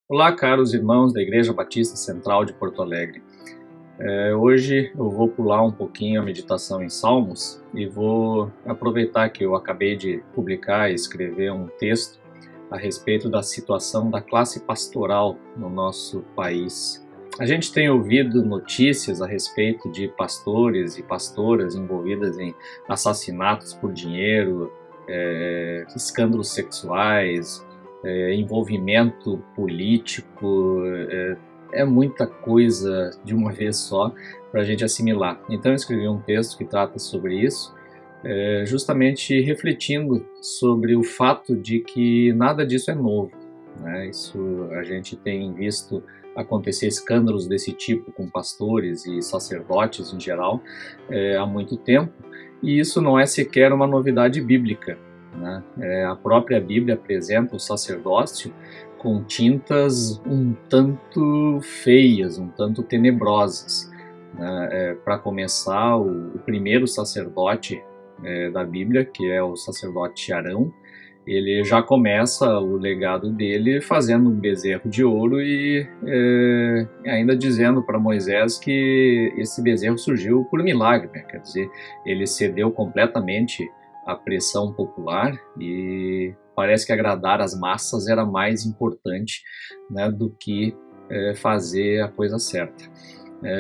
Olá, caros irmãos da Igreja Batista Central de Porto Alegre. Hoje eu vou pular um pouquinho a meditação em Salmos e vou aproveitar que eu acabei de publicar e escrever um texto a respeito da situação da classe pastoral no nosso país. A gente tem ouvido notícias a respeito de pastores e pastoras envolvidas em assassinatos por dinheiro, escândalos sexuais, envolvimento político, é muita coisa de uma vez só para a gente assimilar. Então eu escrevi um texto que trata sobre isso, justamente refletindo sobre o fato de que nada disso é novo, né? Isso a gente tem visto acontecer escândalos desse tipo com pastores e sacerdotes em geral há muito tempo, e isso não é sequer uma novidade bíblica, né? A própria Bíblia apresenta o sacerdócio com tintas um tanto feias, um tanto tenebrosas, né? Para começar, o primeiro sacerdote da Bíblia, que é o sacerdote Arão, ele já começa o legado dele fazendo um bezerro de ouro e ainda dizendo para Moisés que esse bezerro surgiu por milagre, né? Quer dizer, ele cedeu completamente à pressão popular e parece que agradar as massas era mais importante, né, do que fazer a coisa certa.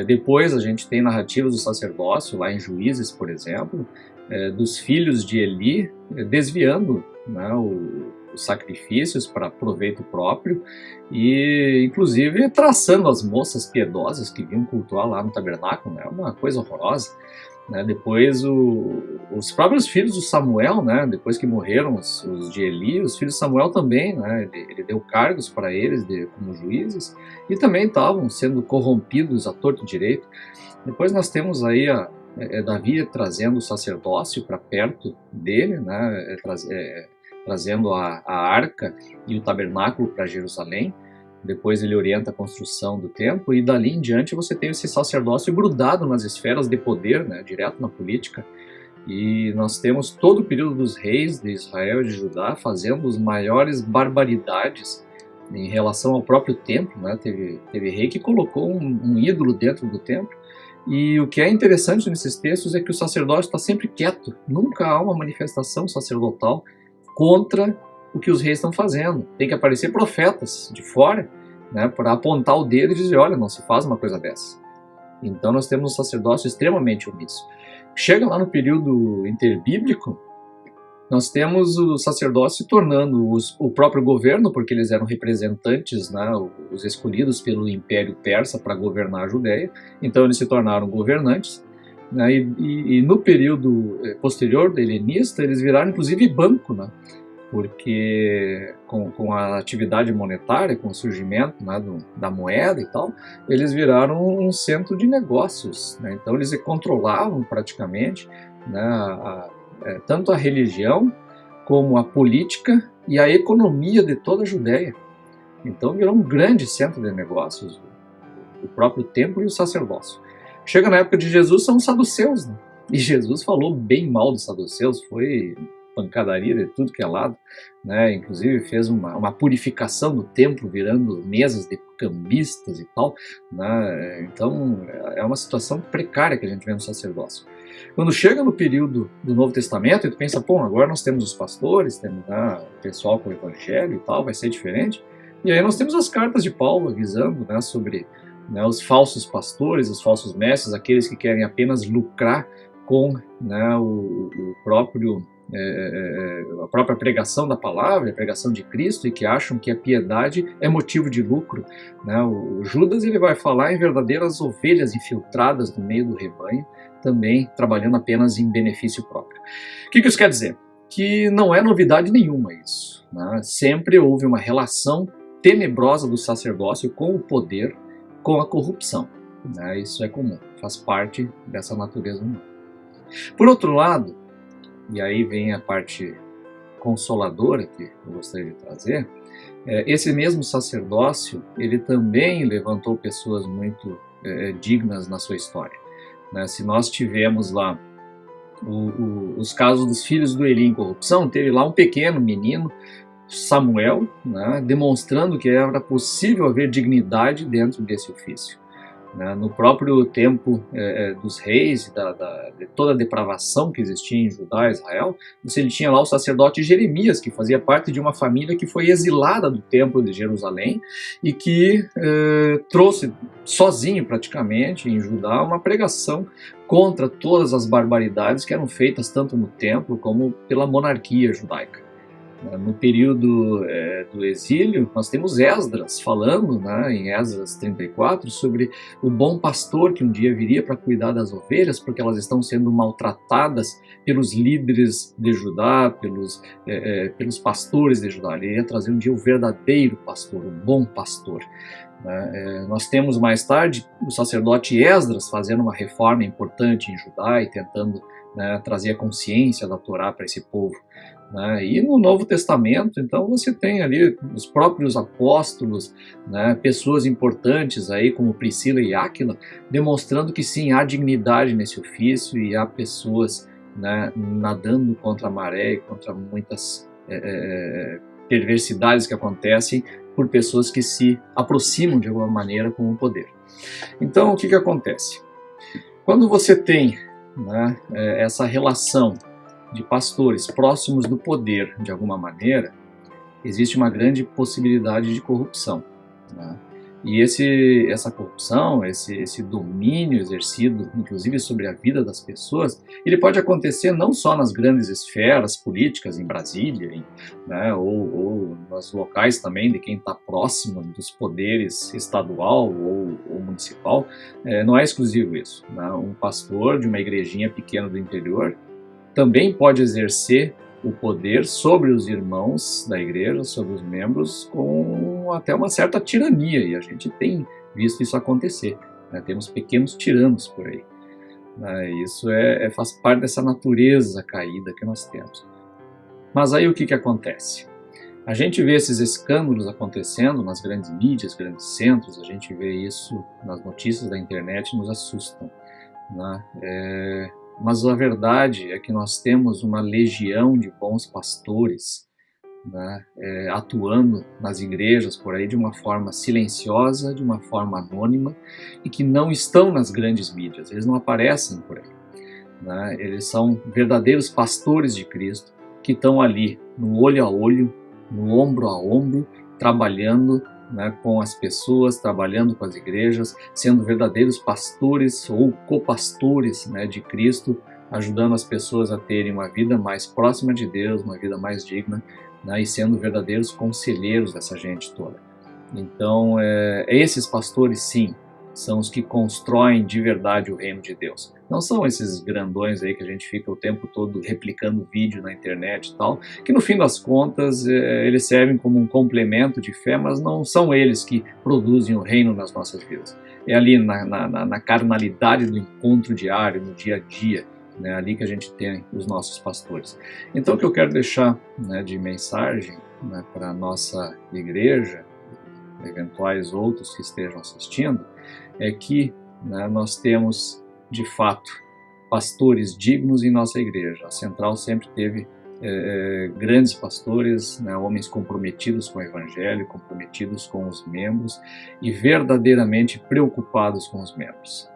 Depois a gente tem narrativas do sacerdócio, lá em Juízes, por exemplo, dos filhos de Eli desviando, né, os sacrifícios para proveito próprio e, inclusive, traçando as moças piedosas que vinham cultuar lá no tabernáculo, né, uma coisa horrorosa. Depois os próprios filhos do Samuel, né, depois que morreram os de Eli, os filhos de Samuel também, né, ele deu cargos para eles como juízes e também estavam sendo corrompidos à torto e direito. Depois nós temos aí Davi trazendo o sacerdócio para perto dele, né, trazendo a arca e o tabernáculo para Jerusalém. Depois ele orienta a construção do templo e dali em diante você tem esse sacerdócio grudado nas esferas de poder, né, direto na política. E nós temos todo o período dos reis de Israel e de Judá fazendo as maiores barbaridades em relação ao próprio templo, né? Teve rei que colocou um ídolo dentro do templo. E o que é interessante nesses textos é que o sacerdócio está sempre quieto, nunca há uma manifestação sacerdotal contra o que os reis estão fazendo. Tem que aparecer profetas de fora, né, para apontar o dedo e dizer, olha, não se faz uma coisa dessa. Então nós temos um sacerdócio extremamente omisso. Chega lá no período interbíblico, nós temos o sacerdócio se tornando o próprio governo, porque eles eram representantes, né, os escolhidos pelo Império Persa para governar a Judéia, então eles se tornaram governantes, né, e no período posterior do helenista, eles viraram inclusive banco, né, porque com a atividade monetária, com o surgimento, né, da moeda e tal, eles viraram um centro de negócios, né? Então eles controlavam praticamente, né, tanto a religião como a política e a economia de toda a Judéia. Então virou um grande centro de negócios, o próprio templo e o sacerdócio. Chega na época de Jesus, são os saduceus, né? E Jesus falou bem mal dos saduceus, foi pancadaria de tudo que é lado, né? Inclusive fez uma purificação do templo, virando mesas de cambistas e tal, né? Então é uma situação precária que a gente vê no sacerdócio. Quando chega no período do Novo Testamento, tu pensa, pô, agora nós temos os pastores, temos, né, o pessoal com o evangelho e tal, vai ser diferente. E aí nós temos as cartas de Paulo avisando, né, sobre, né, os falsos pastores, os falsos mestres, aqueles que querem apenas lucrar com, né, a própria pregação da palavra, a pregação de Cristo, e que acham que a piedade é motivo de lucro, né? O Judas ele vai falar em verdadeiras ovelhas infiltradas no meio do rebanho, também trabalhando apenas em benefício próprio. O que isso quer dizer? Que não é novidade nenhuma isso, né? Sempre houve uma relação tenebrosa do sacerdócio com o poder, com a corrupção, né? Isso é comum, faz parte dessa natureza humana. Por outro lado, e aí vem a parte consoladora que eu gostaria de trazer, esse mesmo sacerdócio, ele também levantou pessoas muito dignas na sua história. né? Se nós tivemos lá os casos dos filhos do Eli em corrupção, teve lá um pequeno menino, Samuel, né, demonstrando que era possível haver dignidade dentro desse ofício. No próprio tempo dos reis, de toda a depravação que existia em Judá e Israel, você tinha lá o sacerdote Jeremias, que fazia parte de uma família que foi exilada do templo de Jerusalém e que trouxe sozinho praticamente em Judá uma pregação contra todas as barbaridades que eram feitas tanto no templo como pela monarquia judaica. No período do exílio, nós temos Esdras falando, em Esdras 34, sobre o bom pastor que um dia viria para cuidar das ovelhas, porque elas estão sendo maltratadas pelos líderes de Judá, pelos pastores de Judá. Ele ia trazer um dia o verdadeiro pastor, o bom pastor. Nós temos mais tarde o sacerdote Esdras fazendo uma reforma importante em Judá e tentando trazer a consciência da Torá para esse povo. E no Novo Testamento, então, você tem ali os próprios apóstolos, pessoas importantes aí como Priscila e Áquila, demonstrando que sim, há dignidade nesse ofício e há pessoas nadando contra a maré e contra muitas perversidades que acontecem por pessoas que se aproximam de alguma maneira com o poder. Então, o que acontece? Quando você tem essa relação de pastores próximos do poder de alguma maneira, existe uma grande possibilidade de corrupção. E essa corrupção, esse domínio exercido, inclusive sobre a vida das pessoas, ele pode acontecer não só nas grandes esferas políticas em Brasília, ou nos locais também de quem está próximo dos poderes estadual ou municipal. Não é exclusivo isso. Um pastor de uma igrejinha pequena do interior também pode exercer o poder sobre os irmãos da igreja, sobre os membros, com até uma certa tirania, e a gente tem visto isso acontecer. Temos pequenos tiranos por aí. Isso faz parte dessa natureza caída que nós temos. Mas aí o que acontece? A gente vê esses escândalos acontecendo nas grandes mídias, grandes centros, a gente vê isso nas notícias da internet e nos assustam. Mas a verdade é que nós temos uma legião de bons pastores atuando nas igrejas por aí de uma forma silenciosa, de uma forma anônima, e que não estão nas grandes mídias, eles não aparecem por aí. Eles são verdadeiros pastores de Cristo que estão ali no olho a olho, no ombro a ombro, trabalhando com as pessoas, trabalhando com as igrejas, sendo verdadeiros pastores ou copastores de Cristo, ajudando as pessoas a terem uma vida mais próxima de Deus, uma vida mais digna, e sendo verdadeiros conselheiros dessa gente toda. Então, esses pastores, sim, são os que constroem de verdade o reino de Deus. Não são esses grandões aí que a gente fica o tempo todo replicando vídeo na internet e tal, que no fim das contas eles servem como um complemento de fé, mas não são eles que produzem o reino nas nossas vidas. É ali na carnalidade do encontro diário, no dia a dia, ali que a gente tem os nossos pastores. Então o que eu quero deixar de mensagem para a nossa igreja, eventuais outros que estejam assistindo, é que nós temos, de fato, pastores dignos em nossa igreja. A Central sempre teve grandes pastores, homens comprometidos com o Evangelho, comprometidos com os membros e verdadeiramente preocupados com os membros.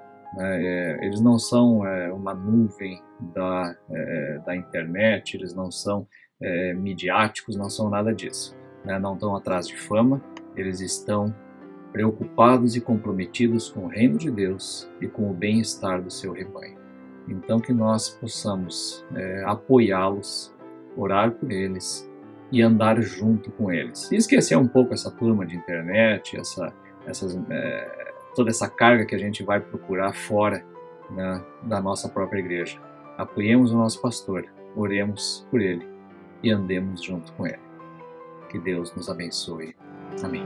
Eles não são uma nuvem da internet, eles não são midiáticos, não são nada disso. Não estão atrás de fama, eles estão preocupados e comprometidos com o reino de Deus e com o bem-estar do seu rebanho. Então que nós possamos apoiá-los, orar por eles e andar junto com eles. E esquecer um pouco essa turma de internet, toda essa carga que a gente vai procurar fora da nossa própria igreja. Apoiemos o nosso pastor, oremos por ele e andemos junto com ele. Que Deus nos abençoe. Amém.